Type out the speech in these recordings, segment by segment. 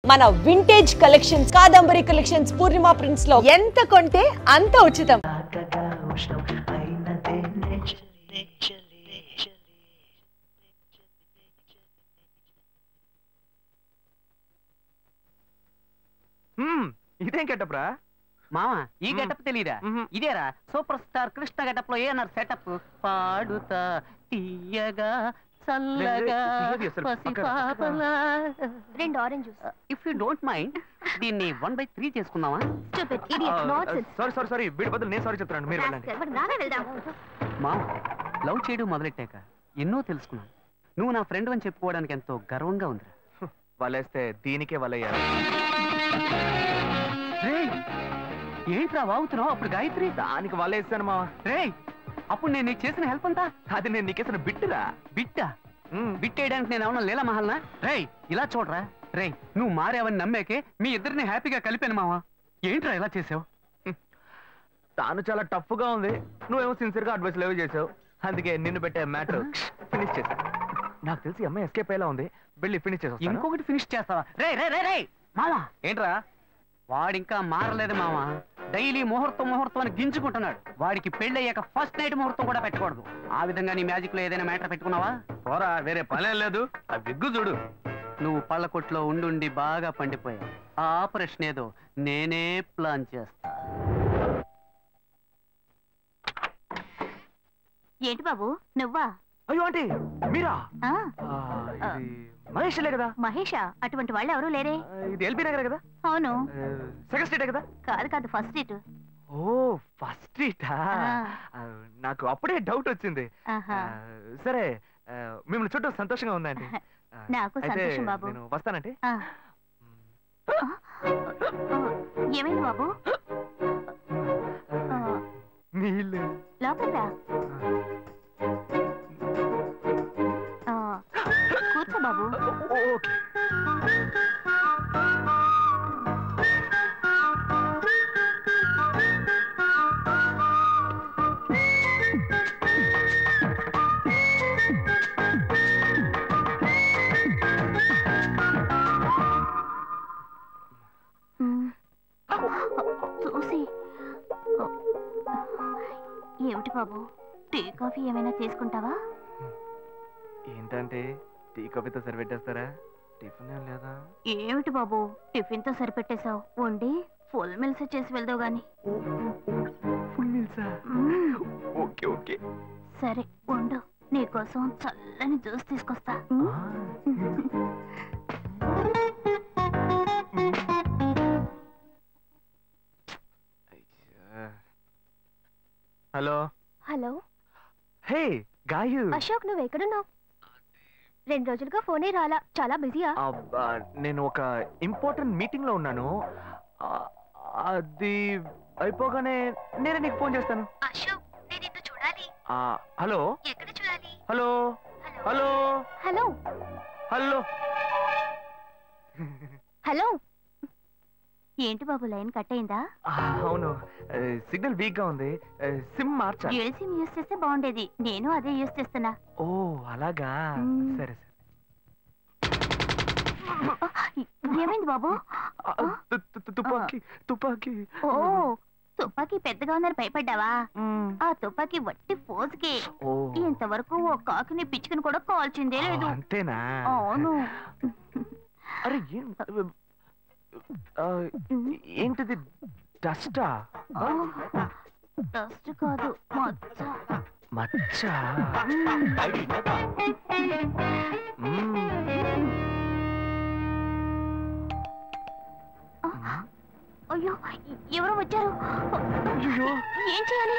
మన vintage collections Kadambari collections పూర్ణిమ prints లో ఎంత కొంటే అంత ఉచితం. ఇదేం గెటప్రా మామా? ఈ గెటప్ తెలీదా? ఇదేరా సూపర్ స్టార్ కృష్ణ గెటప్ లో ఏనారు సెటప్. పాడుతా తీయగా చల్లగా పసిపాపలా. 2 orange juice. If you don't mind దీన్ని 1/3 చేసుకుందామా? సారీ వీడి బదులు నేను సారీ చెప్తాను, మీరు వెళ్ళండి. మామ, లవ్ చేయడం మొదలెట్టాక ఎన్నో తెలుసుకున్నాను. నువ్వు నా ఫ్రెండ్ అని చెప్పుకోవడానికి ఎంతో గర్వంగా ఉందిరా. వలేస్తే దీనికే వలయ్యారు. ఏంట్రా వాగుతున్నావు? అప్పుడు గాయత్రి దానికి వలేస్తాను మావా. అప్పుడు నేను నీకు చేసిన హెల్ప్ అంతా అది నేను నీకేసిన బిట్టురా. బిట్టా? బిట్ వేయడానికి నేను ఏమన్నా లీలా మహల్నా? ఇలా చూడరా నువ్వు మారావని నమ్మేకే మీ ఇద్దరిని హ్యాపీగా కలిపాను మావా. ఏంట్రా ఇలా చేసావు? తాను చాలా టఫ్ గా ఉంది, నువ్వేమో సిన్సియర్ గా అడ్వైస్ లేవు చేసావు. అందుకే నిన్ను పెట్టే మ్యాటర్ ఫినిష్ చేశా. నాకు తెలిసి అమ్మాయి ఎస్కేప్ అయ్యేలా ఉంది, వెళ్ళి ఫినిష్ చేస్తా. ఇంకొకటి ఫినిష్ చేస్తావా? మావా ఏంట్రా? వాడింకా మారలేదు మావా. డైలీ ముహూర్తం అని గింజుకుంటున్నాడు. వాడికి పెళ్ళయ్యాక ఫస్ట్ నైట్ ముహూర్తం కూడా పెట్టకూడదు. ఆ విధంగా నీ మ్యాజిక్ లో ఏదైనా మ్యాటర్ పెట్టుకున్నావా? పోరా, వేరే పనే లేదు. ఆ విగ్గు చూడు. నువ్వు పళ్ళకొట్లో ఉండి బాగా పండిపోయావు. ఆ ఆపరేషన్ ఏదో నేనే ప్లాన్ చేస్తా. ఏంటి బాబు నువ్వా? అయ్యో ఆంటీ మీరా? మహేష్లే కదా? మహేషా? అటువంటి వాళ్ళు ఎవరు లేరే. ఇది ఎల్బీ నగర్ కదా? అవును. సెకండ్ స్ట్రీట్ కదా? కాదు ఫస్ట్ స్ట్రీట్. ఓ ఫస్ట్ స్ట్రీటా? నాకు అప్పుడే డౌట్ వచ్చింది. సరే, మిమ్మల్ని చుట్టూ సంతోషంగా ఉందండి. నాకు సంతోషం బాబు. నేను వస్తానంటే. ఏమైంది బాబు? నీళ్ళు లోపల రా. కూర్చో బాబు. ఓకే. చూసి ఏమిటి బాబు, టీ కాఫీ ఏమైనా తీసుకుంటావా? ఏంటంటే టీ కాఫీతో సరిపెట్టేస్తారా? టిఫిన్ ఏం లేదా? ఏమిటి బాబు టిఫిన్ తో సరిపెట్టేశావు? వండి ఫుల్ మిల్స్ చేసి వెళ్దావు గాని. ఫుల్ మిల్సా? Okay okay. సరే వండు, నీకోసం చల్లని జ్యూస్ తీసుకొస్తా. Hello. Hello. Hey Gayu. Ashok, నువ్వు ఎక్కడున్నావు? 2 రోజులుగా ఫోనే రాలా, చాలా బిజీయా? నేను ఒక ఇంపార్టెంట్ మీటింగ్ లో ఉన్నాను. అది అయిపోగానే నేనే నీకు ఫోన్ చేస్తాను. అశోక్, నేను నిన్ను చూడాలి. హలో. ఎక్కడ చూడాలి? Hello hello hello hello hello. ఏంటి బాబు లైన్ కట్ అయిందా? అవును, సిగ్నల్ వీక్ గా ఉంది. సిమ్ మార్చా. డ్యూయల్ సిమ్ యూస్ చేస్తే బాగుండేది. నేను అదే యూస్ చేస్తున్నా. ఓ అలాగా, సరే సరే. ఏమైంది బాబు? తుపాకీ తుపాకీ. ఓ తుపాకీ పెద్దగా ఉందని భయపడ్డావా? ఆ తుపాకీ వట్టి ఫోజుకే. ఇంతవరకు ఓ కాకిని పిచ్చుకుని కూడా కాల్చిందే లేదు. అంతేనా? అవును. అరే ఏంటిది? డస్టా? డస్ట్ కాదు, మచ్చ. మచ్చ? అయ్యో ఎవరో వచ్చారు. ఏం చేయాలి?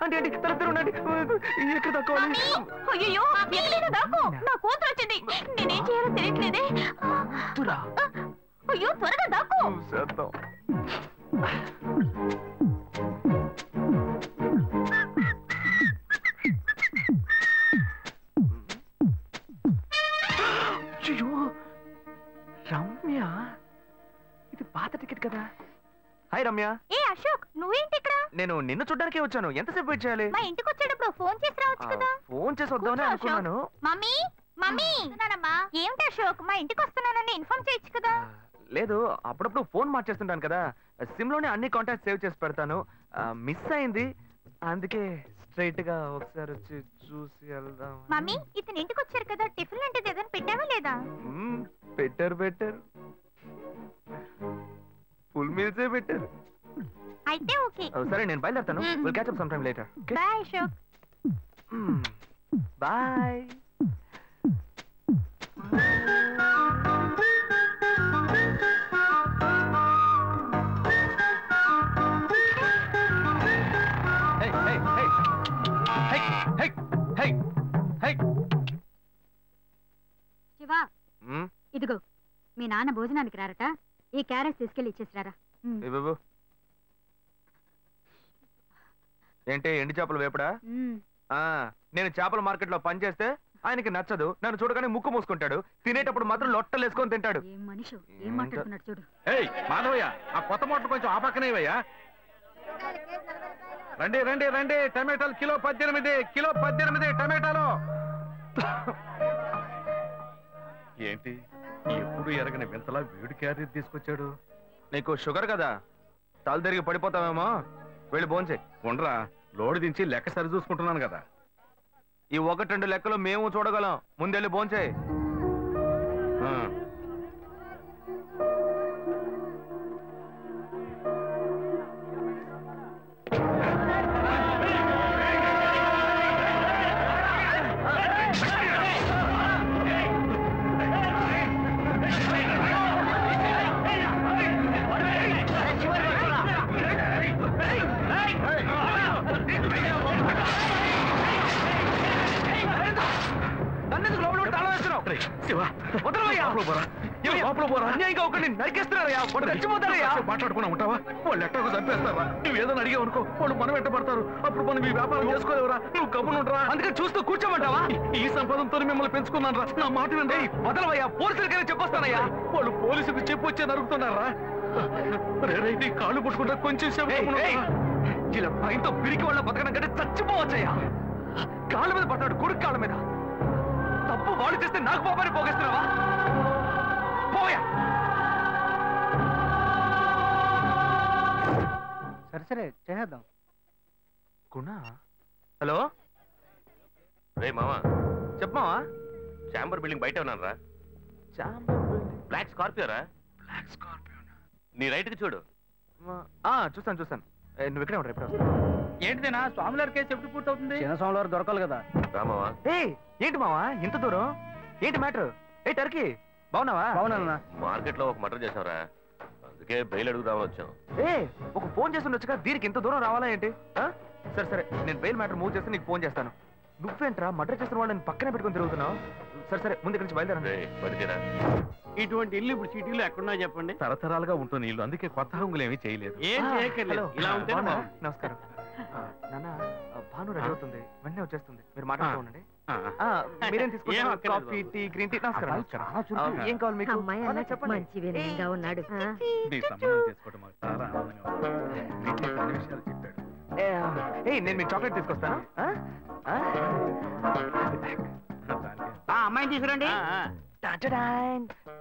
అంటే ఎక్కడ తక్కువాలి? అయ్యో ఎక్కడైనా దాక్కో, నా కూతురు వచ్చింది. నేనేం చేయాలో తెలియట్లేదే. అయ్యో త్వరగా దాక్కో. రమ్య, ఇది పాత టికెట్ కదా? హాయ్ రమ్య. ఏ అశోక్, నువ్వేంటి ఇక్కడ? నేను నిన్ను చూడడానికే వచ్చాను. ఎంతసేపు వెయిట్ చేయాలి? మా ఇంటికి వచ్చేటప్పుడు ఫోన్ చేసి రావచ్చు కదా. ఫోన్ చేసి వద్దామని అనుకున్నాను. మమ్మీ మమ్మీ ఏమిటి అశోక్ మా ఇంటికి వస్తున్నానని ఇన్ఫార్మ్ చేయొచ్చు కదా. లేదు, అప్పుడప్పుడు ఫోన్ మార్చేస్తుంటాను కదా, సిమ్ లోనే అన్ని కాంటాక్ట్ సేవ్ చేసి పెడతాను. మిస్ అయింది, అందుకే స్ట్రైట్ గా ఒకసారి వచ్చి చూసి వెళ్దాం. మమ్మీ ఇతను ఇంటికి వచ్చారు కదా, టిఫిన్ లాంటిది ఏదైనా పెట్టావా లేదా? బెటర్ ఫుల్ మీల్సే బెటర్. అయితే ఓకే. సరే నేను బయలుదేరుతాను. Will catch up some time later. Bye Ashok. Bye. Shiva, ఇదిగో మీ నాన్న భోజనానికి రారట, ఈ క్యారెట్స్ తీసుకెళ్లి ఇచ్చేసిరారా. ఏంటి ఎండి చేపలు వేపడా? నేను చేపల మార్కెట్ లో పనిచేస్తే ఆయనకి నచ్చదు, నన్ను చూడగానే ముక్కు మూసుకుంటాడు, తినేటప్పుడు మాత్రం లొట్టలు వేసుకొని తింటాడు. ఏం మనిషి ఏం మాట్లాడుతున్నాడు చూడు. మాధవయ్య, ఆ కొత్త మోటార్ కొంచెం ఆ పక్కనేవయ్యా. రండి రండి రండి, టమాటాలు కిలో 18 టమాటాలు. ఏంటి ఎప్పుడు ఎరగని వింతలా వేడి క్యారెట్ తీసుకొచ్చాడు? నీకు షుగర్ కదా, తల తిరిగి పడిపోతావేమో, వెళ్ళి భోంచే. ఉండరా, లోడు దించి లెక్క సరి చూసుకుంటున్నాను కదా. ఈ 1-2 లెక్కలు మేము చూడగలం, ముందెళ్ళి భోంచే. మాట్లాడుకున్నా ఉంటావా? వాళ్ళు ఎట్టకు చంపేస్తారా? నువ్వేదో అడిగావు అనుకో, వాళ్ళు మనం ఎట్టబడతారు, అప్పుడు మనం ఈ వ్యాపారం చేసుకోలేవరా? నువ్వు కబునుంటరా, అందుకని చూస్తూ కూర్చోమంటావా? ఈ సంపాదంతో మిమ్మల్ని పెంచుకున్నాను రా, నా మాట వినండి. వదలవయ్యా, పోలీసులకైనా చెప్పొస్తానయ్యా. వాళ్ళు పోలీసులకు చెప్పొచ్చే నరుగుతున్నారా? నీ కాళ్ళు పుట్టుకుంటా కొంచెం సేపు. ఇలా భయంతో పిరికి వాళ్ళ బతకడం కంటే చచ్చిపోవచ్చయ్యా. కాళ్ళ మీద పడ్డాడు, కొడుకు కాళ్ళ మీద. తప్పు వాళ్ళు చేస్తే నాకు పాపాన్ని పోగేస్తున్నావా? పోయా. సరే చేద్దాం. గుణ, హలో. రే మామా, చెప్పమావా. చాంబర్ బిల్డింగ్ బయట ఉన్నాను రా. Chamber building? బ్లాక్ స్కార్పియో రా. Black Scorpio? నీ రైట్ కి చూడు. చూస్తాను. నువ్వు ఇక్కడే ఉంటావు, ఎప్పుడు వస్తావు? ఏంటిదేనా స్వామివారి కేసు ఎప్పుడు పూర్తవుతుంది? చిన్న స్వామివారు దొరకాలి కదా. రామావా. ఏంటి మావా ఇంత దూరం? ఏంటి మ్యాటర్? టర్కీ బాగున్నావా? బాగున్నా. మార్కెట్ లో ఒక మర్డర్ చేసావురా, అందుకే బెయిల్ అడుగుదామని వచ్చాం. ఒక ఫోన్ చేసి ఉండొచ్చుగా, దీనికి ఇంత దూరం రావాలా ఏంటి? సరే నేను బెయిల్ మ్యాటర్ మూవ్ చేస్తే నీకు ఫోన్ చేస్తాను. నువ్వేంట్రా మర్డర్ చేసిన వాళ్ళని పక్కనే పెట్టుకుని తిరుగుతున్నావు? సరే ముందు ఇక్కడి నుంచి బయలుదేరా. ఇటువంటి ఇల్లు ఇప్పుడు సిటీలో ఎక్కడున్నా చెప్పండి. తరతరాలుగా ఉంటుంది ఇల్లు, అందుకే కొత్త హంగులు ఏమీ చేయలేదు. ఏం చేయక్కర్లేదు, ఇలా ఉంటే నమస్కారం నాన్న. భాను రెడీ అవుతుంది, వెంటనే వచ్చేస్తుంది, మీరు మాట్లాడుతూ ఉండండి. మీరేం తీసుకుంటారు? Coffee, tea, green tea? నమస్కారం. ఏం కావాలి మీకు? మంచి వినయంగా ఉన్నాడు. నీ సంబంధం చేసుకోవడం మాకు చాలా ఆనందంగా ఉంది. నీకు కొన్ని విషయాలు చెప్పాడు. నేను మీకు చాక్లెట్ తీసుకొస్తాను. అమ్మాయిని తీసుకురండి.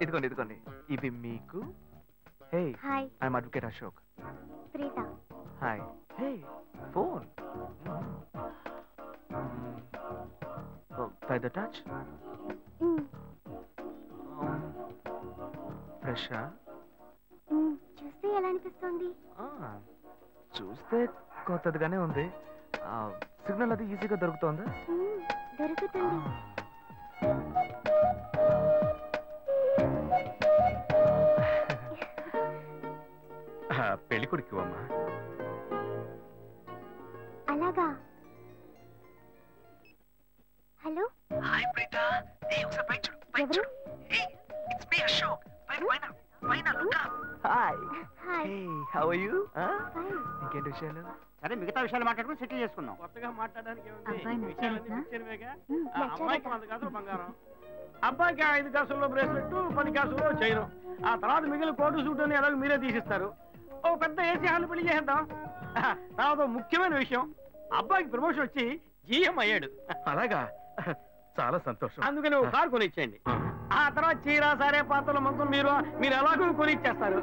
ఇదిగోండి ఇవి మీకు. I'm advocate Ashok. Hi. Phone by the touch. ఫ్రెషా? చూస్తే ఎలా అనిపిస్తుంది? చూస్తే కొత్తదిగానే ఉంది. సిగ్నల్ అది ఈజీగా దొరుకుతుందా? దొరుకుతుంది. పెళ్లి కొడుకు అమ్మా. అలాగా. హలో. హాయ్ ప్రీత. ఒకసారి పైకి చూడు, పైకి చూడు. It's me Ashok. పైన look up. Hi. How are you? ఇంకేంటి విషయాలు? సరే మిగతా విషయాలు మాట్లాడుకుని సెటిల్ చేసుకుందాం. కొత్తగా మాట్లాడడానికి అబ్బాయి అమ్మాయికి 100 కాసులు బంగారం, అబ్బాయికి 5 కాసుల్లో బ్రేస్లెట్, 10 కాసుల్లో చైను. ఆ తర్వాత మిగిలిన కోటు సూట్ అని ఎలాగో మీరే తీసిస్తారు. ఓ పెద్ద ఏసీ హాల్ పెళ్లి చేద్దాం. తర్వాత ముఖ్యమైన విషయం, అబ్బాయికి ప్రమోషన్ వచ్చి జీఎం అయ్యాడు. అలాగా? చాలా సంతోషం. అందుకని ఒక కారు కొనిచ్చేయండి. ఆ తర్వాత చీర సరే పాత్రల మొత్తం మీరు ఎలాగో కొనిచ్చేస్తారు.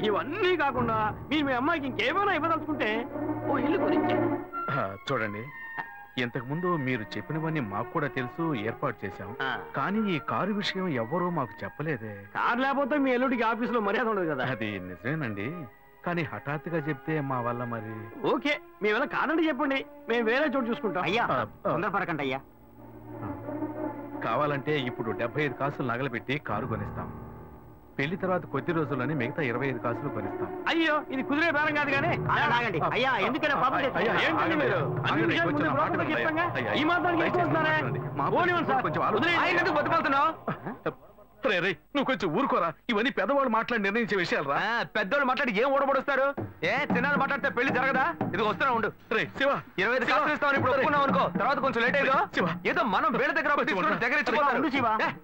ఇవన్నీ కాకుండా మీ అమ్మాయికి ఇంకేమైనా ఇవ్వదలుచుకుంటే ఓ ఇల్లు కొనిచ్చేయండి. చూడండి, ఇంతకు ముందు మీరు చెప్పినవన్నీ మాకు కూడా తెలుసు, ఏర్పాటు చేశాం. కానీ ఈ కారు విషయం ఎవ్వరూ మాకు చెప్పలేదే. కారు లేకపోతే మీ ఎల్లుడికి ఆఫీసులో మర్యాద ఉండదు కదా. అది నిజమేనండి, కానీ హఠాత్తుగా చెప్తే మా వల్ల మరి. ఓకే, మీ వల్ల కాదండి చెప్పండి, మేము వేరే చోటు చూసుకుంటాం. అయ్యా తొందరపడకండి అయ్యా. కావాలంటే ఇప్పుడు 75 కాసులు నగలబెట్టి కారు కొనిస్తాం. పెళ్లి తర్వాత కొద్ది రోజుల్లోనే మిగతా 25 కాసులు కొనిస్తాం. అయ్యో, ఇది కుదిరే బేరం కాదు కానీ. ఆగండి అయ్యా, ఎందుకైనా పాపం ఏంటండి మీరు అన్ని విషయాల ముందు బ్రోకర్తో చెప్పంగా ఈ మాత్రానికి ఎక్కువస్తున్నారా? పోనివ్వండి సార్, ఎందుకు బతుకుతున్నావు? నువ్వు కొంచెం ఊరుకోరా, ఇవన్నీ పెద్దవాళ్ళు మాట్లాడి నిర్ణయించే విషయాలు రా. పెద్దోళ్ళు మాట్లాడి ఏం ఓడబడుస్తారు? చిన్నాళ్ళు మాట్లాడితే పెళ్లి జరగదా? ఇది వస్తున్నా ఉండు. శివ 25 కాసులు ఇస్తామని ఇప్పుడు ఒప్పుకున్నావు అనుకో, తర్వాత కొంచెం లేట్ అయ్యో. ఏదో మనం వేళ దగ్గర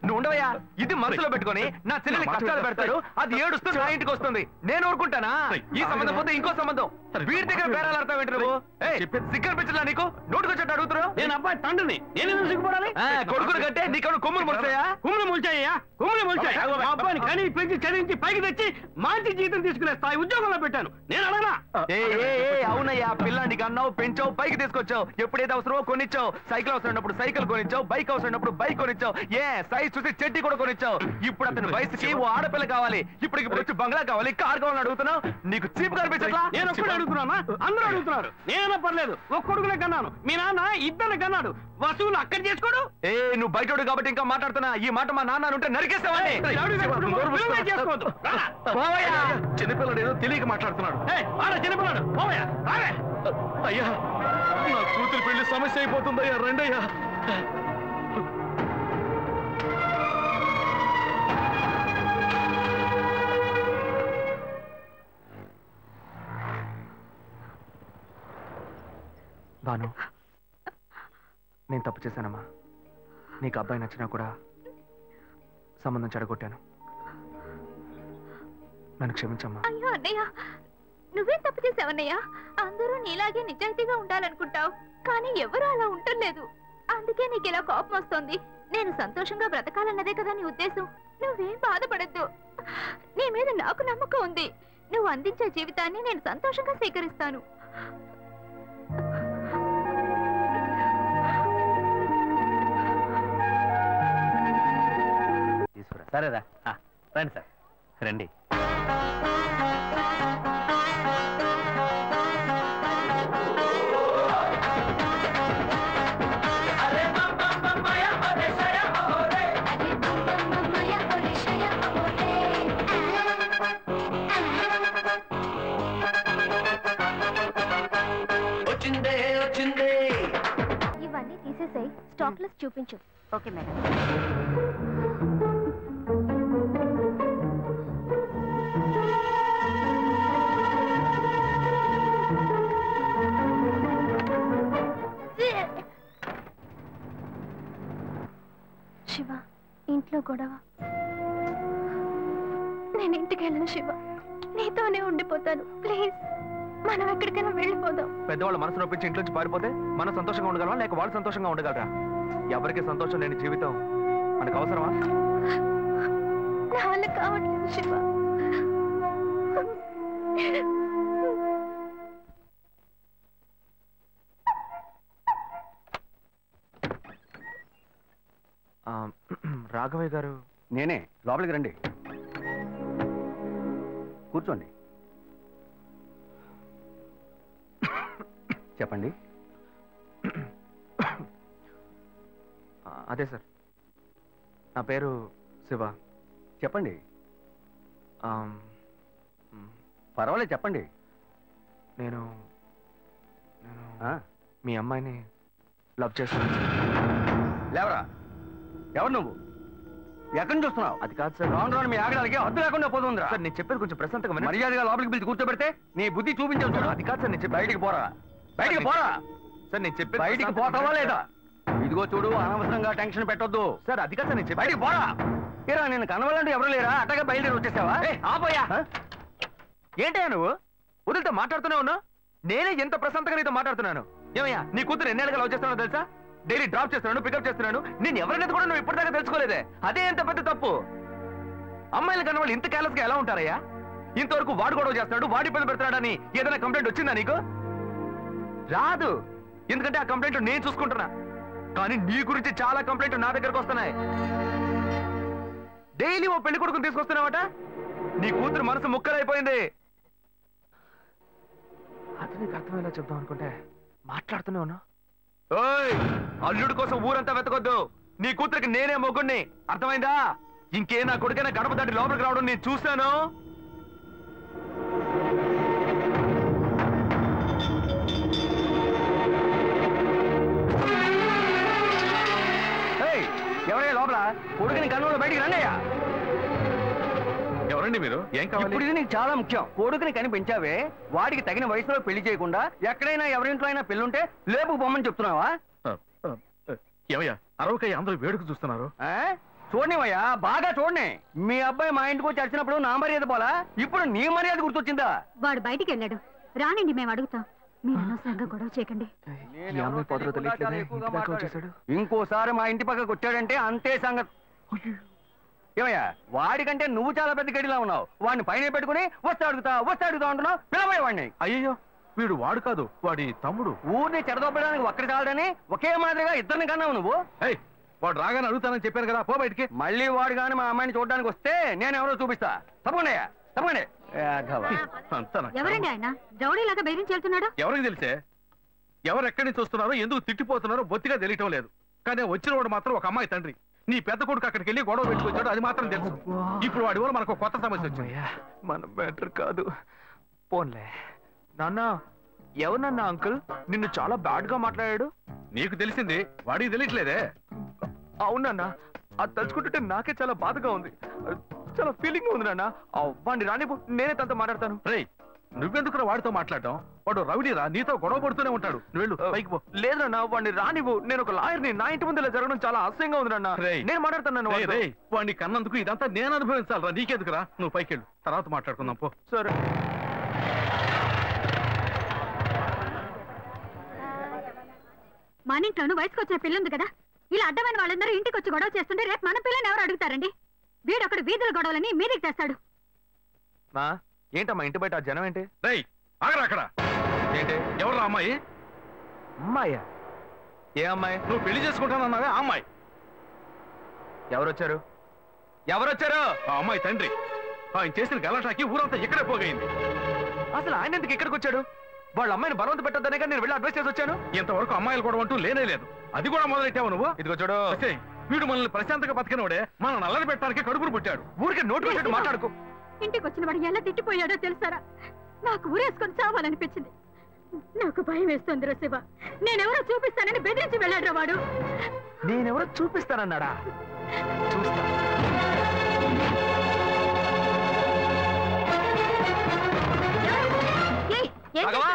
నువ్వు ఉండవయ్యా. ఇది మనసులో పెట్టుకొని నా చెల్లెలు కష్టాలు పెడతాడు, అది ఏడుస్తూ నా ఇంటికి వస్తుంది. నేను ఊరుకుంటానా? ఈ సంబంధం పోతే ఇంకో సంబంధం. వీడి దగ్గర బేరాలు ఆడతావేంటి నువ్వు? సిగ్గర్ పిచ్చలా నీకు? నోటుకొచ్చేట్టు అడుగుతున్నావు. నేను అబ్బాయి తండ్రిని, నేను సిగ్గుపడాలి? కొడుకులు కంటే నీకు కొమ్ములు ముడతాయా? కుమ్ములు ముల్చాయ్యా, కుమ్ములు ముల్చాయి. మా అబ్బాయిని కనీ పెంచి చదివించి పైకి తెచ్చి మంచి జీతం తీసుకునే స్థాయి ఉద్యోగంలో పెట్టాను. నేను అడగనా? అవునయ్యా, పిల్లానికి అన్నావు, పెంచావు, పైకి తీసుకొచ్చావు. ఎప్పుడైతే అవసరమో కొనిచ్చావు. సైకిల్ అవసరమైనప్పుడు సైకిల్ కొనిచ్చావు, బైక్ అవసరమైనప్పుడు బైక్ కొనిచ్చావు. సైజ్ చూసి చెడ్డి కూడా కొనిచ్చావు. ఇప్పుడు అతని వయసుకి ఓ ఆడపిల్ల కావాలి, ఇప్పుడు వచ్చి బంగ్లా కావాలి, కార్ కావాలని అడుగుతున్నావు. నీకు చీప్ కనిపించట్లా? నేను ఒక్కడే అడుగుతున్నా, అందరూ అడుగుతున్నారు. నేనైనా పర్లేదు, ఒక్క కొడుకునే కన్నాను, మీ నాన్న ఇద్దరు కన్నాడు. వసూలు అక్కడ చేసుకోడు. నువ్వు బయటోడు కాబట్టి ఇంకా మాట్లాడుతున్నా. ఈ మాట మా నాన్న ఉంటే నరికేస్తావని. చిన్నపిల్లడు ఏదో తెలియక మాట్లాడుతున్నాడు. చిన్నపిల్లడు అయ్యా, నా కూతురు పెళ్లి సమస్య అయిపోతుందయ్యా, రండయ్యా. భాను, నేను తప్పు చేశానమ్మా. నీకు అబ్బాయి నచ్చినా కూడా సంబంధం చెడగొట్టాను. నన్ను క్షమించమ్మా. అయ్యో అన్నయ్య, నువ్వేం తప్పు చేసావన్నయ్య? అందరూ నీలాగే నిజాయితీగా ఉండాలనుకుంటావు, కానీ ఎవరు అలా ఉండలేదు. అందుకే నీకు ఇలా కోపం వస్తుంది. నేను సంతోషంగా బ్రతకాలన్నదే కదా నీ ఉద్దేశం. నువ్వేం బాధపడద్దు, నీ మీద నాకు నమ్మకం ఉంది. నువ్వు అందించే జీవితాన్ని నేను సంతోషంగా స్వీకరిస్తాను. సరేరా, రండి సార్, రండి. ఇవన్నీ తీసేసాయి, స్టాక్ లిస్ట్ చూపించు. Okay madam. శివ, ఇంట్లో గొడవ. నేను ఇంటికి వెళ్ళను శివ, నీతోనే ఉండిపోతాను. ప్లీజ్, మనం ఎక్కడికైనా వెళ్ళిపోదాం. పెద్దవాళ్ళ మనసు నొప్పించి ఇంట్లోంచి పారిపోతే మనం సంతోషంగా ఉండగలమా, లేక వాళ్ళు సంతోషంగా ఉండగలరా? ఎవరికి సంతోషం లేని జీవితం మనకు అవసరమా? నా వల్ల కావట్లేదు శివ. రాఘవయ్య గారు. నేనే, లోపలికి రండి, కూర్చోండి. చెప్పండి. అదే సార్, నా పేరు శివ. చెప్పండి. పర్వాలేదు, చెప్పండి. నేను మీ అమ్మాయిని లవ్ చేస్తాను. లేవరా, ఎవరు నువ్వు? ఎక్కడి నుంచి చూస్తున్నావు? అది కాదు సార్, రాను రాను మీ ఆగడానికి హద్దు లేకుండా పోతుందిరా. సార్ నేను చెప్పేది కొంచెం ప్రశాంతంగా వినండి. మర్యాదగా లోపలికి పిలిచి కూర్చోబెడితే నీ బుద్ధి చూపించావు చూడు. అది కాదు సార్, నేను చెప్పి బయటికి పోరా, బయటికి పోరా. సార్ నేను చెప్పి బయటికి పోతావా లేదా? ఇదిగో చూడు, అనవసరంగా టెన్షన్ పెట్టొద్దు. సార్ అది కాదు సార్, నేను చెప్పి బయటికి పోరా. ఏరా, నేను కనవాలంటే ఎవరు లేరా? అట్టగా బయలుదేరి వచ్చేసావా? ఆపోయా. ఏంటయ్యా నువ్వు వదిలితో మాట్లాడుతూనే ఉన్నావు? నేనే ఎంత ప్రశాంతంగా నీతో మాట్లాడుతున్నాను. ఏమయ్యా, నీ కూతురు ఎన్నేళ్ళగా లవ్ చేస్తున్నావు తెలుసా? డైలీ డ్రాప్ చేస్తున్నాను, పికప్ చేస్తున్నాను. నేను ఎవరినైతే కూడా నువ్వు ఇప్పటిదాకా తెలుసుకోలేదే. అదే ఎంత పెద్ద తప్పు. అమ్మాయిలు కన్నా వాళ్ళు ఇంత కేర్లెస్ గా ఎలా ఉంటారయ్యా? ఇంతవరకు వాడు గొడవ చేస్తున్నాడు, వాడి ఇబ్బంది పెడతాడని ఏదైనా కంప్లైంట్ వచ్చిందా నీకు? రాదు. ఎందుకంటే ఆ కంప్లైంట్ నేను చూసుకుంటున్నా. కానీ నీ గురించి చాలా కంప్లైంట్ నా దగ్గరకు వస్తున్నాయి. డైలీ ఓ పెళ్లి కొడుకుని తీసుకొస్తున్నావట. నీ కూతురు మనసు ముక్కలైపోయింది. అతనికి అర్థమయ్యేలా చెప్దాం అనుకుంటే మాట్లాడుతూనే ఉన్నా. ఓయ్, అల్లుడి కోసం ఊరంతా వెతకొద్దు. నీ కూతురికి నేనే మొగ్గుణ్ణి, అర్థమైందా? ఇంకే నా కొడుకైనా గడప దాటి లోపలికి రావడం నేను చూశాను. ఎవరయ్యా లోపల? కొడుకుని కన్నులో బయటికి రండియ్యా. ఎవరండి మీరు? ఏం కావాలి? ఇప్పుడు ఇది నీకు చాలా ముఖ్యం. కొడుకుని కనిపించావే, వాడికి తగిన వయసులో పెళ్లి చేయకుండా ఎక్కడైనా ఎవరింట్లో అయినా పెళ్ళుంటే లేపు బొమ్మని చెప్తున్నావా? ఏమయ్యా అరవకయ్య అందరూ వేడుక చూస్తున్నారు. చూడనివయ్యా, బాగా చూడని. మీ అబ్బాయి మా ఇంటికి వచ్చి వచ్చినప్పుడు నా మర్యాద పోలా, ఇప్పుడు నీ మర్యాద గుర్తొచ్చిందా? వాడు బయటికి వెళ్ళాడు, రానండి మేము అడుగుతాం. మీరు అనవసరంగా గొడవ చేయకండి. ఇంకోసారి మా ఇంటి పక్కకు వచ్చాడంటే అంతే సంగతి. ఏమయ్యా, వాడికంటే నువ్వు చాలా పెద్ద గడిలా ఉన్నావు. వాడిని పైన పెట్టుకుని వస్తా అడుగుతా అంటున్నావు. పిలవయ్య వాడిని. అయ్యో, వీడు వాడు కాదు, వాడి తమ్ముడు. ఊరిని చెడదొబ్బడానికి ఒక్కడి చాలని ఒకే మాదిరిగా ఇద్దరిని కన్నావు నువ్వు. వాడు రాగానే అడుగుతానని చెప్పాను కదా, పో బయటికి. మళ్ళీ వాడు గాని మా అమ్మాయిని చూడడానికి వస్తే నేను ఎవరో చూపిస్తా. తప్పకుండా తప్పండి. ఎవరండి ఆయన? రౌడీలాగా బెదిరించి వెళ్తున్నాడు. ఎవరికి తెలిసే? ఎవరు ఎక్కడి నుంచి వస్తున్నారో, ఎందుకు తిట్టిపోతున్నారో బొత్తిగా తెలియటం లేదు. కానీ వచ్చిన వాడు మాత్రం ఒక అమ్మాయి తండ్రి. నీ పెద్ద కొడుకు అక్కడికి వెళ్ళి గొడవ పెట్టుకొచ్చాడు, అది మాత్రం తెలుసు. ఇప్పుడు వాడి వల్ల మనకు కొత్త సమస్య వచ్చింది. మన బెటర్ కాదు. పోన్లే నాన్న. ఎవరన్నా అంకుల్ నిన్ను చాలా బ్యాడ్ గా మాట్లాడాడు? నీకు తెలిసింది, వాడికి తెలియట్లేదే. అవునన్నా, అది తలుచుకుంటుంటే నాకే చాలా బాధగా ఉంది. చాలా ఫీలింగ్ ఉంది నాన్న. వాడిని రానిపో, నేనే తనతో మాట్లాడతాను. రేయ్, నువ్వెందుకు వాడితో మాట్లాడటం? వాడు రౌడీరా, నీతో గొడవ పడుతూనే ఉంటాడు. నువ్వు వెళ్ళు, పైకి పో. లేదన్నా, వాడిని రానివ్వు. నేను ఒక లాయర్ని. నా ఇంటి ముందు ఇలా జరగడం చాలా అసహ్యంగా ఉంది నాన్న. నేను మాట్లాడతాను. వాడిని కన్నందుకు ఇదంతా నేను అనుభవించాలరా, నీకెందుకురా? నువ్వు పైకి వెళ్ళు, తర్వాత మాట్లాడుకుందాం పో. సరే. మన ఇంట్లోనూ వయసుకు వచ్చిన పిల్లుంది కదా, ఇలా అడ్డమైన వాళ్ళందరూ ఇంటికి వచ్చి గొడవ చేస్తుంటే రేపు మన పిల్లని ఎవరు అడుగుతారండి? వీడు అక్కడ వీధుల గొడవలని మీదికి తెస్తాడు. మా ఏంటమ్మా ఇంటి బయట జనం ఏంటి? రేయ్, ఆగరా అక్కడ. ఏంటి, ఎవరు అమ్మాయి? అమ్మాయ్యా? ఏ అమ్మాయి? నువ్వు పెళ్లి చేసుకుంటానన్నావే ఆ అమ్మాయి. ఎవరొచ్చారు? ఎవరొచ్చారు? ఆ అమ్మాయి తండ్రి. ఆయన చేసిన గలాటాకి ఊరంతా ఇక్కడే పోగైంది. అసలు ఆయన ఎందుకు ఇక్కడికి వచ్చాడు? వాళ్ళ అమ్మాయిని బలవంత పెట్టద్దనే కానీ నేను వెళ్ళి అడ్వైస్ చేసి వచ్చాను. ఇంతవరకు అమ్మాయిలు కూడా అంటూ లేనే లేదు. అది కూడా మొదలెట్టావు నువ్వు. ఇదిగో చూడు, వీడు మనల్ని ప్రశాంతంగా బతికినోడే మన నల్లని పెట్టడానికి కడుపును పుట్టాడు. ఊరికి నోటు పెట్టాడు మాట్లాడుకో. ఇంటికి వచ్చిన వాడు ఎలా తిట్టిపోయాడో తెలుసారా? నాకు ఊరేసుకొని చావాలనిపించింది. నాకు భయం వేస్తుంది శివ. నేనెవరో చూపిస్తానని బెదిరించి వెళ్ళాడు వాడు. నేనెవరో చూపిస్తానన్నాడా? చూస్తా.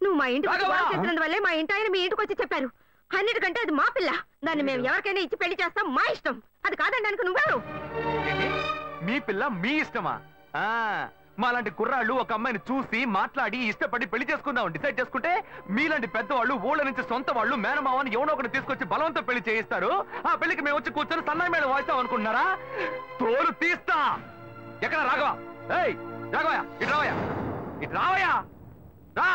నువ్వు మా ఇంటికి చేసినందువల్లే మా ఇంటి ఆయన మీ ఇంటికి వచ్చి చెప్పారు. అన్నిటికంటే అది మా పిల్ల. దాన్ని మేము ఎవరికైనా ఇచ్చి పెళ్లి చేస్తాం, మా ఇష్టం. అది కాదండానికి నువ్వెవరు? మీ పిల్ల మీ ఇష్టమా? మాలాంటి కుర్రాళ్ళు ఒక అమ్మాయిని చూసి మాట్లాడి ఇష్టపడి పెళ్లి చేసుకుందాం డిసైడ్ చేసుకుంటే, మీలాంటి పెద్దవాళ్ళు ఊళ్ళ నుంచి సొంత వాళ్ళు మేనమావని ఎవనో ఒకటి తీసుకొచ్చి బలవంతం పెళ్లి చేయిస్తారు. ఆ పెళ్లికి మేము వచ్చి కూర్చొని సన్నాయి మీద వాయిస్తాం అనుకుంటున్నారా? తోలు తీస్తా. ఎక్కడ రాఘవా? ఏయ్ రాఘవయ్య, ఇటు రావయ్యా, ఇటు రావయ్యా, రా.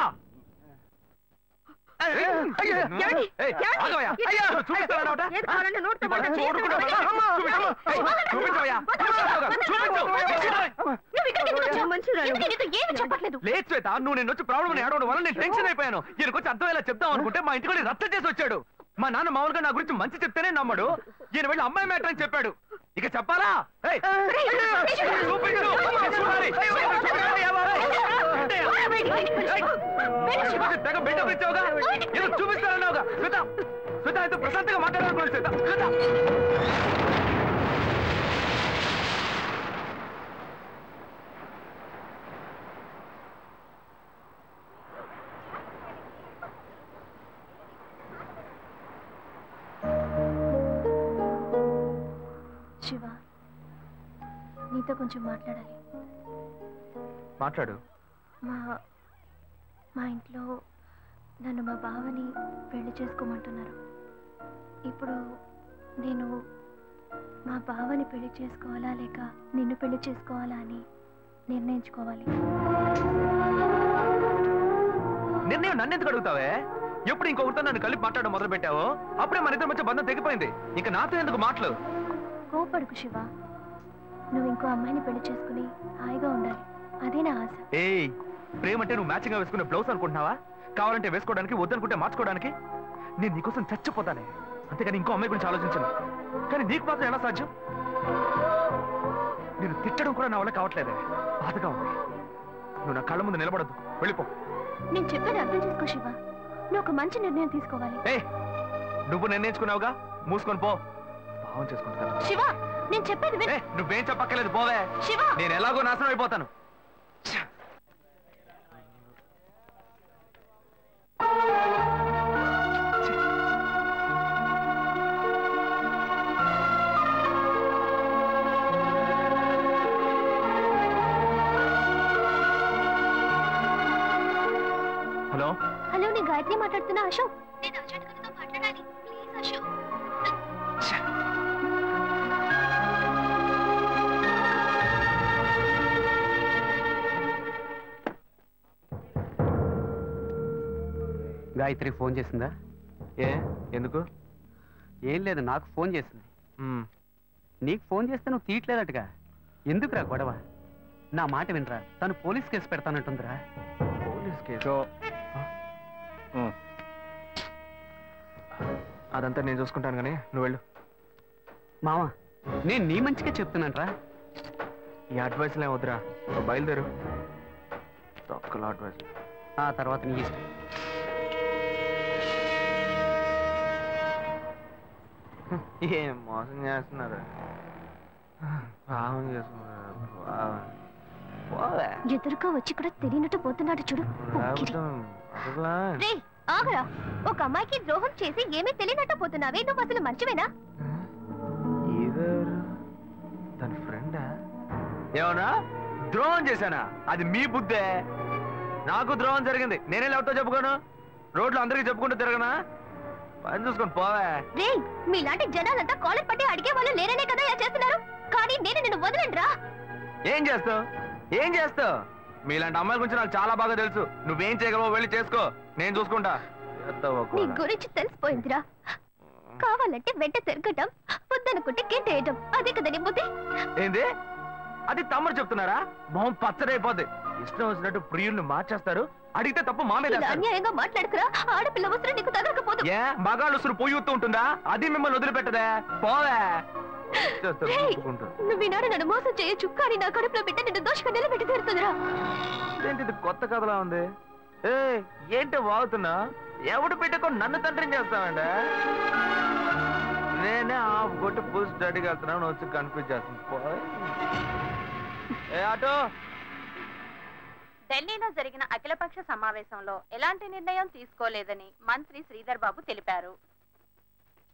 లేదు శ్వేత, నువ్వు నేను వచ్చి ప్రాబ్లం ఏడవడం వల్ల నేను టెన్షన్ అయిపోయాను. ఈయనకొచ్చి అర్థమయ్యేలా చెప్దాం అనుకుంటే మా ఇంటికి వెళ్ళి రచ్చ చేసి వచ్చాడు. మా నాన్న మామూలుగా నా గురించి మంచి చెప్తేనే నమ్మడు. ఈయన వెళ్ళి అమ్మాయి మ్యాటర్ అని చెప్పాడు. ఇక చెప్పాలా? తెగ బిల్డప్ ఇచ్చావుగా, ఏదో చూపిస్తానన్నావుగా. శ్వేత, శ్వేత అయితే ప్రశాంతంగా మాట్లాడాలనుకోండి. శ్వేత, శ్వేత. శివ, నీతో కొంచెం మాట్లాడాలి. మాట్లాడు. మా ఇంట్లో నన్ను మా బావని పెళ్లి చేసుకోమంటున్నారు. ఇప్పుడు నేను మా బావని పెళ్లి చేసుకోవాలా లేక నిన్ను పెళ్లి చేసుకోవాలా అని నిర్ణయించుకోవాలి. నిర్ణయం నన్ను ఎందుకు అడుగుతావే? ఎప్పుడు ఇంకొకరితో నన్ను కలిపి మాట్లాడడం మొదలు పెట్టావో అప్పుడే మన ఇద్దరి మధ్య బంధం తెగిపోయింది. ఇంకా నాతో ఎందుకు మాటలు? కోపడుకు శివ, నువ్వు ఇంకో అమ్మాయిని పెళ్లి చేసుకుని హాయిగా ఉండాలి, అదే నా ఆశ. ఏయ్, ప్రేమ అంటే నువ్వు మ్యాచింగ్ గా వేసుకునే బ్లౌజ్ అనుకుంటున్నావా? కావాలంటే వేసుకోవడానికి, వద్దనుకుంటే మార్చుకోవడానికి. నేను నీకోసం చచ్చిపోతానే, అంతేగాని ఇంకో అమ్మాయి గురించి ఆలోచించను. కానీ నీకు మాత్రం ఎలా సాధ్యం? నేను తిట్టడం కూడా నా వల్ల కావట్లేదే, బాధగా ఉంది. నువ్వు నా కళ్ళ ముందు నిలబడద్దు, వెళ్ళిపో. నేను చెప్పేది అర్థం చేసుకో శివ, నువ్వు ఒక మంచి నిర్ణయం తీసుకోవాలి. నువ్వు నిర్ణయించుకున్నావుగా, మూసుకొని పో. భావం చేసుకుంటాను. శివ, నేను చెప్పేది విను. నువ్వేం చెప్పక్కర్లేదు, పోవే. శివ, నేను ఎలాగో నాశనం అయిపోతాను. హలో హలో, నేను గాయత్రి మాట్లాడుతున్నా. అశోక్, నేను అర్జెంట్ గారితో మాట్లాడాలి, ప్లీజ్ అశోక్. గాయత్రి ఫోన్ చేసిందా? ఎందుకు? ఏం లేదు, నాకు ఫోన్ చేసింది. నీకు ఫోన్ చేస్తే నువ్వు తీయట్లేదట్టుగా. ఎందుకురా గొడవ? నా మాట వినరా, తను పోలీస్ కేసు పెడతానంటుందిరా. Police case? అదంతా నేను చూసుకుంటాను, కానీ నువ్వు వెళ్ళు. మావా, నేను నీ మంచిగా చెప్తున్నానరా. ఈ అడ్వైస్లే వద్దురా, బయలుదేరు. తొక్కల అడ్వైస్. ఆ తర్వాత నీ ఇష్టం. ఏం మోసం చేస్తున్నారు, పాపం చేస్తున్నారు. ఎదురుగా వచ్చి కూడా తెలియనట్టు పోతున్నాడు చూడు. రేయ్, ఆగరా, ఒక అమ్మాయికి ద్రోహం చేసి ఏమీ తెలియనట్టు పోతున్నావే, నువ్వు అసలు మంచివేనా? తన ఫ్రెండా? ఏమన్నా ద్రోహం చేశానా? అది మీ బుద్ధే. నాకు ద్రోహం జరిగింది, నేనే ఎవరితో చెప్పుకోను? రోడ్లు అందరికీ చెప్పుకుంటూ తిరగనా? పని చూసుకొని పోవే. రేయ్, మీలాంటి జనాలంతా కాలర్ పట్టి అడిగే వాళ్ళు లేరనే కదా ఇలా చేస్తున్నారు. కానీ నేను నిన్ను వదలండ్రా. ఏం చేస్తావు? ఏం చేస్తావు? మీలాంటి అమ్మాయిల గురించి నాకు చాలా బాగా తెలుసు. నువ్వేం చేయగలవో వెళ్ళి చేసుకో, నేను చూసుకుంటా. నీ గురించి తెలిసిపోయిందిరా. కావాలంటే వెంట తిరగటం, వద్దనుకుంటే గెంటేయటం, అదే కదా నీ బుద్ధి. ఏంది? అది తమ్ముడు చెప్తున్నారా? మొహం పచ్చడైపోద్ది. ఇష్టం వచ్చినట్టు ప్రియుల్ని మార్చేస్తారు. అడిగితే తప్పు మా మీద. అన్యాయంగా మాట్లాడుకురా. ఆడపిల్ల వస్తువు నీకు తగలకపోదు. ఏ మగాళ్ళు ఉసురు పొయ్యి ఉంటుందా? అది మిమ్మల్ని వదిలిపెట్టదే. పోవే. నువ్వు నన్ను మోసం చేయొచ్చు, కానీ నా కడుపులో బిడ్డ నిన్ను దోషంగా నిలబెట్టి తీరుతుందిరా. ఏంటి కొత్త కథలా ఉంది? ఏంటి వాగుతున్నా? ఎవడు పెట్టుకో నన్ను తండ్రిని చేస్తావండి? నేనే ఆఫ్ కొట్టి ఫుల్ స్టడీకి వెళ్తున్నాను, వచ్చి కన్ఫ్యూజ్ చేస్తాను. ఆటో. ఢిల్లీలో జరిగిన అఖిలపక్ష సమావేశంలో ఎలాంటి నిర్ణయం తీసుకోలేదని మంత్రి శ్రీధర్ బాబు తెలిపారు.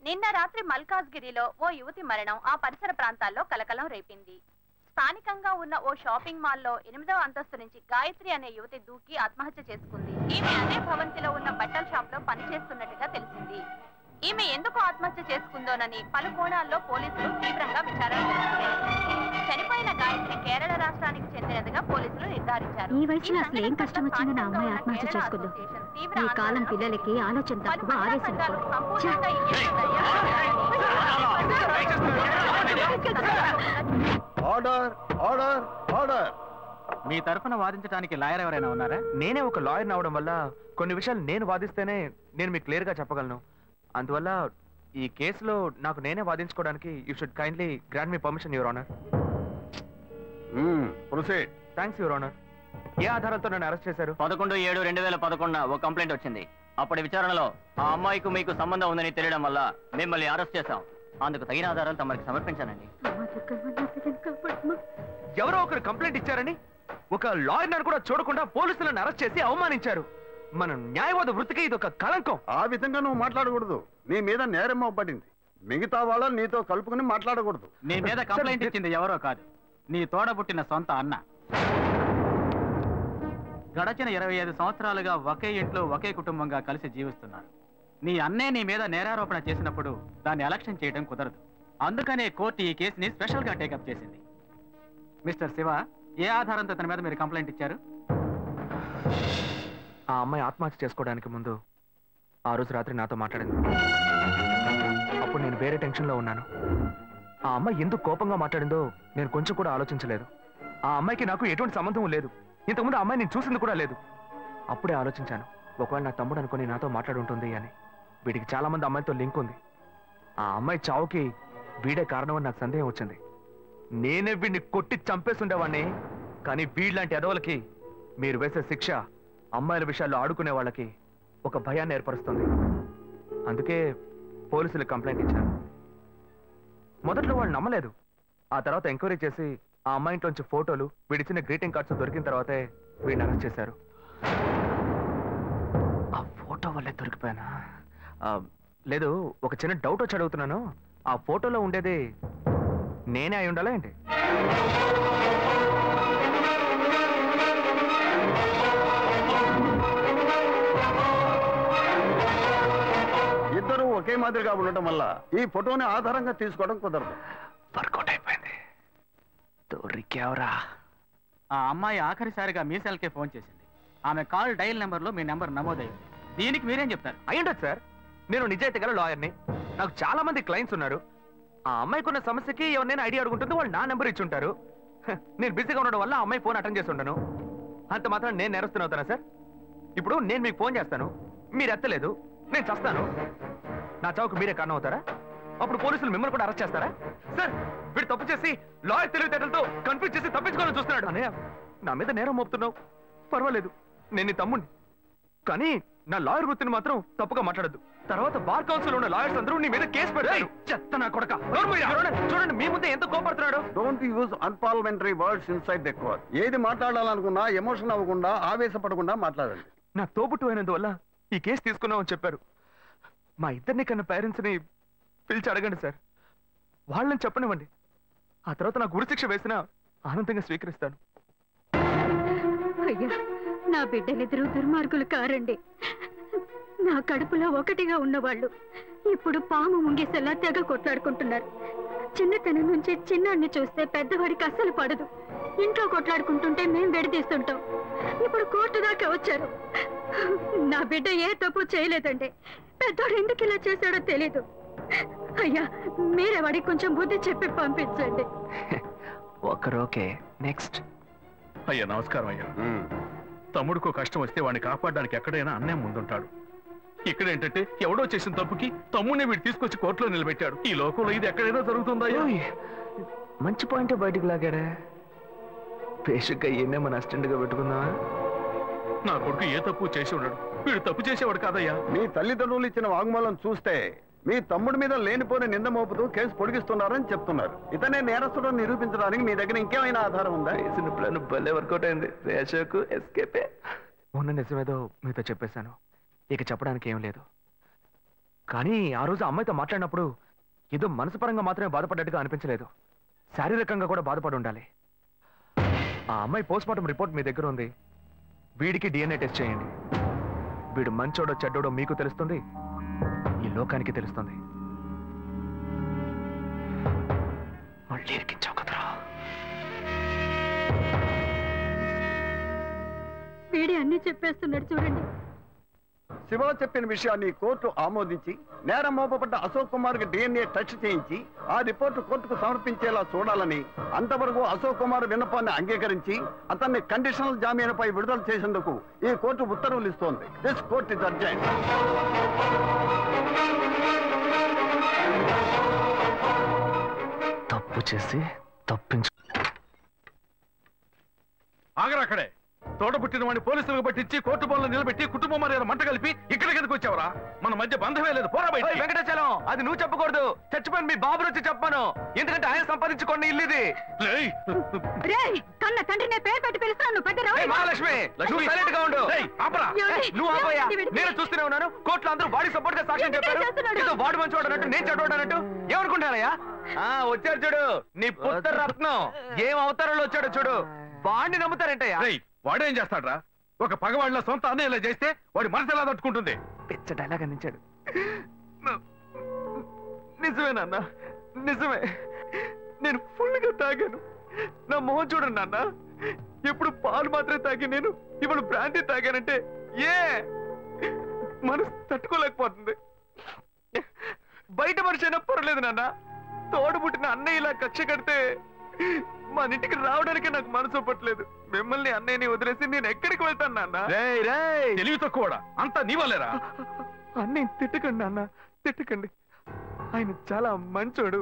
నిన్న రాత్రి మల్కాజ్గిరిలో ఓ యువతి మరణం ఆ పరిసర ప్రాంతాల్లో కలకలం రేపింది. స్థానికంగా ఉన్న ఓ షాపింగ్ మాల్లో 8వ అంతస్తు నుంచి గాయత్రి అనే యువతి దూకి ఆత్మహత్య చేసుకుంది. ఈమె అదే భవంతిలో ఉన్న బట్టల షాప్ లో పనిచేస్తున్నట్టుగా తెలిసింది. ఈమె ఎందుకు ఆత్మహత్య చేసుకుందోనని పలు కోణాల్లో పోలీసులు తీవ్రంగా విచారణ చేస్తున్నారు. చనిపోయిన గాయత్రి కేరళ రాష్ట్రానికి చెందినదిగా పోలీసులు నిర్ధారించారు. ఈ వయసులో అసలు ఏం కష్టం వచ్చింది నా అమ్మాయి ఆత్మహత్య చేసుకుందో? ఈ కాలం పిల్లలకి ఆలోచన తక్కువ, ఆవేశం ఆర్డర్ ఆర్డర్ ఆర్డర్. మీ తరఫున వాదించడానికి లాయర్ ఎవరైనా ఉన్నారా? నేనే ఒక లాయర్ అవడం వల్ల కొన్ని విషయాలు నేను వాదిస్తేనే నేను మీకు క్లియర్ గా చెప్పగలను. అందువల్ల ఈ కేసులో నాకు నేనే వాదించుకోవడానికి you should kindly grant me permission, your honour. Proceed. Thanks your honour. ఏ ఆధారంతో నన్ను అరెస్ట్ చేశారు? 11/7/2011 ఓ కంప్లైంట్ వచ్చింది. అప్పటి విచారణలో ఆ అమ్మాయికి మీకు సంబంధం ఉందని తెలియడం వల్ల మిమ్మల్ని అరెస్ట్ చేశాం. అందుకు తగిన ఆధారాలు తమరికి సమర్పించానండి. ఎవరో ఒకరు కంప్లైంట్ ఇచ్చారని ఒక లాయర్ కూడా చూడకుండా పోలీసులను అరెస్ట్ చేసి అవమానించారు. మన న్యాయవాద వృత్తికి ఇది ఒక కళంకం. ఆ విధంగా నువ్వు మాట్లాడకూడదు. నీ మీద నేరం పడింది. మిగతా వాళ్ళని నీతో కలుపుకుని మాట్లాడకూడదు. నీ మీద కంప్లైంట్ ఇచ్చింది ఎవరో కాదు, నీ తోడ పుట్టిన సొంత అన్న. గడచిన 25 సంవత్సరాలుగా ఒకే ఇంట్లో ఒకే కుటుంబంగా కలిసి జీవిస్తున్నారు. నీ అన్నయ్య నీ మీద నేరారోపణ చేసినప్పుడు దాన్ని ఎలక్షన్ చేయడం కుదరదు. అందుకనే కోర్టు ఈ కేసుని స్పెషల్ గా టేకప్ చేసింది. మిస్టర్ శివ, ఏ ఆధారంతో తన మీద మీరు కంప్లైంట్ ఇచ్చారు? ఆ అమ్మాయి ఆత్మహత్య చేసుకోవడానికి ముందు ఆ రోజు రాత్రి నాతో మాట్లాడింది. అప్పుడు నేను వేరే టెన్షన్లో ఉన్నాను. ఆ అమ్మాయి ఎందుకు కోపంగా మాట్లాడిందో నేను కొంచెం కూడా ఆలోచించలేదు. ఆ అమ్మాయికి నాకు ఎటువంటి సంబంధం లేదు. ఇంతకుముందు ఆ అమ్మాయి నేను చూసింది కూడా లేదు. అప్పుడే ఆలోచించాను, ఒకవేళ నా తమ్ముడు అనుకుని నాతో మాట్లాడుంటుంది అని. వీడికి చాలా మంది అమ్మాయిలతో లింక్ ఉంది. ఆ అమ్మాయి చావుకి వీడే కారణమని నాకు సందేహం వచ్చింది. నేనే వీడిని కొట్టి చంపేస్తుండేవాడిని. కానీ వీళ్ళంటి ఎదవలకి మీరు వేసే శిక్ష అమ్మాయిల విషయాల్లో ఆడుకునే వాళ్ళకి ఒక భయాన్ని ఏర్పరుస్తుంది. అందుకే పోలీసులకు కంప్లైంట్ ఇచ్చాను. మొదట్లో వాళ్ళు నమ్మలేదు. ఆ తర్వాత ఎంక్వైరీ చేసి ఆ అమ్మాయి ఇంట్లోంచి ఫోటోలు, వీడిచ్చిన గ్రీటింగ్ కార్డ్స్ దొరికిన తర్వాతే వీడిని అరెస్ట్ చేశారు. ఆ ఫోటో వల్లే దొరికిపోయానా? లేదు, ఒక చిన్న డౌట్ వచ్చి అడుగుతున్నాను. ఆ ఫోటోలో ఉండేది నేనే అయి ఉండాలా ఏంటి? ఇద్దరు ఒకే మాదిరిగా ఉండటం వల్ల ఈ ఫోటోని ఆధారంగా తీసుకోవడం కుదరదు. వర్కౌట్ అయిపోయింది. దొరికావరా? ఆ అమ్మాయి ఆఖరిసారిగా మీ సెల్కే ఫోన్ చేసింది. ఆమె కాల్ డైల్ నెంబర్లో మీ నెంబర్ నమోదయ్యింది. దీనికి మీరేం చెప్తారు? అయ్యుండదు సార్. నేను నిజాయితీ గల లాయర్ని. నాకు చాలా మంది క్లయింట్స్ ఉన్నారు. ఆ అమ్మాయికి ఉన్న సమస్యకి ఎవరినైనా ఐడియా అడుగుంటుంది, వాళ్ళు నా నెంబర్ ఇచ్చి ఉంటారు. నేను బిజీగా ఉండడం వల్ల ఆ అమ్మాయి ఫోన్ అటెండ్ చేసి ఉంటాను. అంత మాత్రం నేను నేరస్తున్నా అవుతానా సార్? ఇప్పుడు నేను మీకు ఫోన్ చేస్తాను, మీరు ఎత్తలేదు, నేను చస్తాను. నా చావుకు మీరే కారణం అవుతారా? అప్పుడు పోలీసులు మిమ్మల్ని కూడా అరెస్ట్ చేస్తారా? సార్, వీడు తప్పు చేసి లాయర్ తెలివితేటలతో కన్ఫ్యూజ్ చేసి తప్పించుకోవాలని చూస్తున్నాడు. అన్నయ్య, నా మీద నేరం మోపుతున్నావు, పర్వాలేదు, నేను నీ తమ్ముడిని. కానీ నా లాయర్ వృత్తిని మాత్రం తప్పుగా మాట్లాడద్దు. తర్వాత బార్ కౌన్సిల్ ఉన్న లాయర్స్ అందరూ నీ మీద కేసు పెడతారు. చెత్త నా కొడక. చూడండి, మీ ముందే ఎంత కోపడుతున్నాడు. Don't use unparliamentary words inside the court. ఏది మాట్లాడాలనుకున్నా ఎమోషన్ అవ్వకుండా, ఆవేశపడకుండా మాట్లాడండి. నా తోబుట్టు అయినందువల్ల ఈ కేసు తీసుకున్నామని చెప్పారు. మా ఇద్దరిని కన్నా పేరెంట్స్ని పిలిచి అడగండి సార్. వాళ్ళని చెప్పనివ్వండి. ఆ తర్వాత నాకు ఉరిశిక్ష వేసినా ఆనందంగా స్వీకరిస్తాను. అయ్యా, నా బిడ్డలిద్దరూ దుర్మార్గులు కారండి. నా కడుపులో ఒకటిగా ఉన్నవాళ్ళు ఇప్పుడు పాము ముంగేసేలా తెగ కొట్లాడుకుంటున్నారు. చిన్నతనం నుంచి చిన్నాన్ని చూస్తే పెద్దవాడికి అస్సలు పడదు. ఇంట్లో కొట్లాడుకుంటుంటే మేం విడదీస్తుంటాం. ఇప్పుడు కోర్టు దాకా వచ్చారు. నా బిడ్డ ఏ తప్పు చేయలేదండి. పెద్దోడు ఎందుకు ఇలా చేశాడో తెలీదు. అయ్యా, మీరే వాడికి కొంచెం బుద్ధి చెప్పి పంపించండి. ఒకరోకే. నెక్స్ట్. అయ్యా నమస్కారం. అయ్యా, తమ్ముడికో కష్టం వస్తే వాడిని కాపాడడానికి ఎక్కడైనా అన్నయ్య ముందుంటాడు. ఇక్కడ ఏంటంటే ఎవడో చేసిన తప్పుకి తమ్ముడిని వీడు తీసుకొచ్చి కోర్టులో నిలబెట్టాడు. ఈ లోకంలో ఇది ఎక్కడైనా జరుగుతుందా? మంచి పాయింట్ బయటికి లాగాడే. బేసిక్గా ఈయనే మన అసిస్టెంట్ గా పెట్టుకుందా? నా కొడుకు ఏ తప్పు చేసి ఉన్నాడు. వీడు తప్పు చేసేవాడు కాదయ్యా. మీ తల్లిదండ్రులు ఇచ్చిన వాంగ్మూలం చూస్తే మీ తమ్ముడి మీద లేనిపోని నింద మోపుతూ కేసు పొడిగిస్తున్నారని చెప్తున్నారు. ఇతనే నేరస్తుడు నిరూపించడానికి మీ దగ్గర ఇంకేమైనా ఆధారం ఉందా? వేసిన ప్లాన్ భలే వర్కౌట్ అయింది. రేషకు ఎస్కేపే. ఉన్న నిజమేదో మీతో చెప్పేశాను. ఇక చెప్పడానికి ఏం లేదు. కానీ ఆ రోజు అమ్మాయితో మాట్లాడినప్పుడు ఏదో మనసుపరంగా మాత్రమే బాధపడ్డట్టుగా అనిపించలేదు. శారీరకంగా కూడా బాధపడి ఉండాలి. ఆ అమ్మాయి పోస్ట్మార్టం రిపోర్ట్ మీ దగ్గర ఉంది. వీడికి DNA టెస్ట్ చేయండి. వీడు మంచోడో చెడ్డోడో మీకు తెలుస్తుంది, ఈ లోకానికి తెలుస్తుంది. మళ్ళీ ఇరికించావు కదరా. వీడి అన్ని చెప్పేస్తున్నాడు చూడండి. శివ చెప్పిన విషయాన్ని కోర్టు ఆమోదించి నేరం మోపబడ్డ అశోక్ కుమార్ కి DNA టెస్ట్ చేయించి ఆ రిపోర్టు కోర్టుకు సమర్పించేలా చూడాలని, అంతవరకు అశోక్ కుమార్ విన్నపాన్ని అంగీకరించి అతన్ని కండిషనల్ జామీనుపై విడుదల చేసేందుకు ఈ కోర్టు ఉత్తర్వులు ఇస్తోంది. This court is urgent. తప్పు చేసి తప్పించు. ఆగరా అక్కడే. తోట పుట్టిన వాడిని పోలీసులకు పట్టించి కోర్టు బోన్లో నిలబెట్టి కుటుంబం మరి మంట కలిపి ఇక్కడికి ఎందుకు వచ్చావరా? మన మధ్య బంధమే లేదు. పోరా బయట. వెంకటాచలం, అది నువ్వు చెప్పకూడదు. చచ్చిపోయిన మీ బాబు వచ్చి చెప్పాను. ఎందుకంటే ఆయన సంపాదించుకోండి ఇల్లు ఇది. కన్న తండ్రినే పేరు పెట్టి పిలుస్తాను. మహాలక్ష్మి, నువ్వు సైలెంట్ గా ఉండు. నువ్వు ఆపయ్యా. నేను చూస్తూనే ఉన్నాను. కోర్టులో అందరూ వాడి సపోర్ట్ గా సాక్ష్యం చెప్పారు. ఏదో వాడు మంచి వాడు అన్నట్టు, నేను చెడ్డవాడు అన్నట్టు ఏమనుకుంటానయ్యా? వచ్చాడు చూడు నీ పుత్ర రత్నం. ఏం అవతారంలో వచ్చాడు చూడు. వాడిని నమ్ముతారంటయ్యా. వాడేం చేస్తాడ్రా? ఒక పగవాళ్ళ సొంత అన్నయ్య ఇలా చేస్తే వాడి మనసు ఎలా తట్టుకుంటుంది? పిచ్చ డైలాగ్ అందించాడు. నిజమే నాన్న, నిజమే. నేను ఫుల్గా తాగాను. నా మొహం చూడండి నాన్న. ఎప్పుడు పాలు మాత్రమే తాగి నేను ఇప్పుడు బ్రాంతి తాగానంటే మనసు తట్టుకోలేకపోతుంది. బయట మనిషి అయినా పర్లేదు నాన్న. తోడు పుట్టిన అన్నయ్య ఇలా కక్ష కడితే మన ఇంటికి రావడానికి నాకు మనసు ఒప్పట్లేదు. మిమ్మల్ని అన్నయ్యని వదిలేసి నేను ఎక్కడికి వెళ్తాను నాన్న? తెలివి తక్కువడా? అంతా నీ వల్లేరా? అన్నయ్య తిట్టకండి నాన్న, తిట్టకండి. ఆయన చాలా మంచోడు,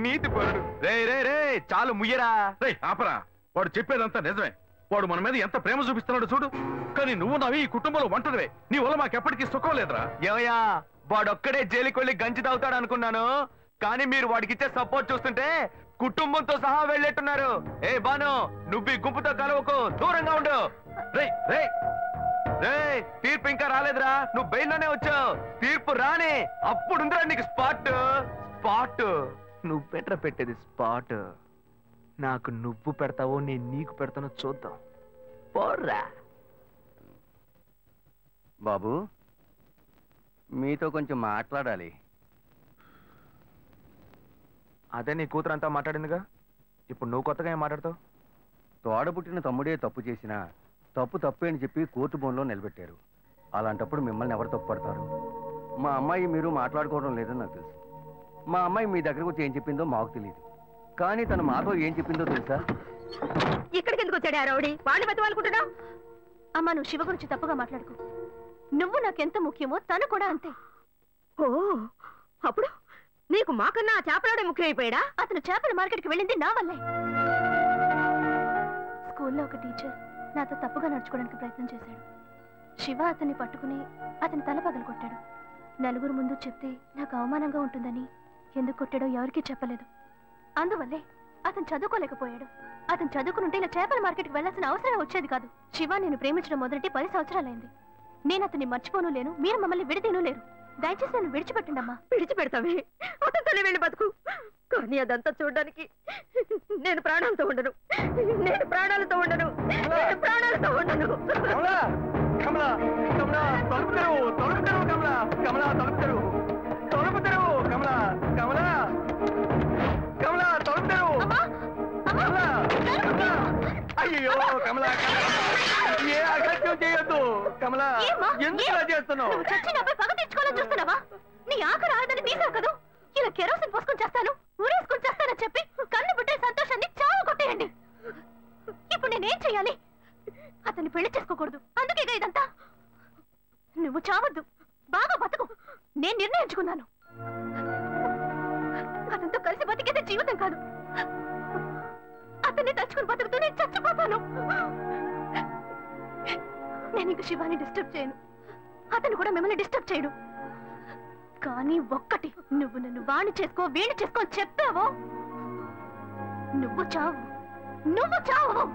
నీతిపరుడు. రే చాలు ముయ్యరా. ఆపరా. వాడు చెప్పేదంతా నిజమే. వాడు మన మీద ఎంత ప్రేమ చూపిస్తున్నాడు చూడు. కానీ నువ్వు నవి ఈ కుటుంబంలో వంటదివే. నీ వల్ల మాకెప్పటికీ సుఖం లేదురా. ఏమయ్యా, వాడొక్కడే జైలుకి వెళ్ళి గంజి తాగుతాడు అనుకున్నాను. కానీ మీరు వాడికి ఇచ్చే సపోర్ట్ చూస్తుంటే కుటుంబంతో సహా వెళ్ళేట్టున్నారు. ఏ బాను, నువ్వు ఈ గుంపుతో కలవకు, దూరంగా ఉండు. తీర్పు ఇంకా రాలేదురా. నువ్వు బెయిల్లోనే వచ్చావు. తీర్పు రాని అప్పుడుందిరా నీకు స్పాట్. నువ్వు బెటర్ పెట్టేది స్పాట్. నాకు నువ్వు పెడతావో నేను నీకు పెడతానో చూద్దాం. పోర్రా. బాబు, మీతో కొంచెం మాట్లాడాలి. అదే నీ కూతురు అంతా మాట్లాడిందిగా. ఇప్పుడు నువ్వు కొత్తగా ఏం మాట్లాడతావు? తోడబుట్టిన తమ్ముడే తప్పు చేసినా తప్పు తప్పే అని చెప్పి కోర్టు బోన్లో నిలబెట్టారు. అలాంటప్పుడు మిమ్మల్ని ఎవరు తప్పు పడతారు? మా అమ్మాయి మీరు మాట్లాడుకోవడం లేదని నాకు తెలుసు. మా అమ్మాయి మీ దగ్గరకు వచ్చి ఏం చెప్పిందో మాకు తెలియదు. కానీ తను మాతో ఏం చెప్పిందో తెలుసా? ఇక్కడికి ఎందుకు వచ్చాడు ఆ రౌడీ? వాడిని బతవాలనుకుంటున్నావు? అమ్మా, నువ్వు శివ గురించి తప్పుగా మాట్లాడుకో. నువ్వు నాకెంత ముఖ్యమో తను కూడా అంతే. ఓ, అప్పుడు నీకు మాకన్నా ఆ చేపలాడే ముఖ్యమైపోయాడా? అతను చేపల మార్కెట్కి వెళ్ళింది నా వల్లే. స్కూల్లో ఒక టీచర్ నాతో తప్పుగా నడుచుకోవడానికి ప్రయత్నం చేశాడు. శివ అతన్ని పట్టుకుని అతని తల పగలగొట్టాడు. నలుగురు ముందు చెప్తే నాకు అవమానంగా ఉంటుందని ఎందుకు కొట్టాడో ఎవరికీ చెప్పలేదు. అందువల్లే అతను చదువుకోలేకపోయాడు. అతను చదువుకుంటే ఇలా చేపల మార్కెట్కి వెళ్లాల్సిన అవసరం వచ్చేది కాదు. శివ నేను ప్రేమించడం మొదటి 10 సంవత్సరాలైంది. నేను అతన్ని మర్చిపోను లేను, మీరు మమ్మల్ని విడదీను లేరు. దయచేసి నన్ను విడిచిపెట్టండి అమ్మా. విడిచిపెడతావే? అతనితోనే వెళ్ళి బతుకు. కానీ అదంతా చూడడానికి నేను ప్రాణాలతో ఉండను. నేను ప్రాణాలతో ఉండను. నేను ప్రాణాలతో ఉండను. కమలా, కమలా, తలుపు తెరువు, తలుపు తెరువు, కమలా, కమలా, తలుపు తెరువు, తలుపు తెరువు, కమలా, కమలా, కమలా, తలుపు తెరువు, కమలా, కమలా. అయ్యో కమలా, ఏ అగత్యం చేయొద్దు కమలా. ఎందుకు ఇలా చేస్తున్నావు? చచ్చినపై పగ తెచ్చుకోవాలని చూస్తున్నావా? నీ ఆఖరి ఆడదని తీసావు కదా. ఇలా కెరోసిన్ పోసుకొని చేస్తాను, ఊరేసుకొని చేస్తానని చెప్పి కన్ను బిడ్డ సంతోషాన్ని చావు కొట్టేయండి. ఇప్పుడు నేనేం చెయ్యాలి? అతన్ని పెళ్లి చేసుకోకూడదు, అందుకేగా ఇదంతా. నువ్వు చావద్దు, బాగా బతుకు. నేను నిర్ణయించుకున్నాను. అతనితో కలిసి బతికేదే జీవితం కాదు. అతన్ని తలుచుకుని బతుకుతూ నేను చచ్చిపోతాను. నేను ఇంక శివాని డిస్టర్బ్ చేయను, అతను కూడా మిమ్మల్ని డిస్టర్బ్ చేయడు. కానీ ఒక్కటి, నువ్వు నన్ను వాణి చేసుకో వీణి చేసుకో అని చెప్పావో నువ్వు చావు, నువ్వు చావు.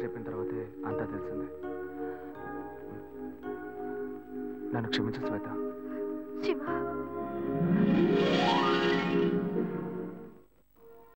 చెప్పిన తర్వాతే అంతా తెలిసింది. నన్ను క్షమించు శ్వేత. శివ.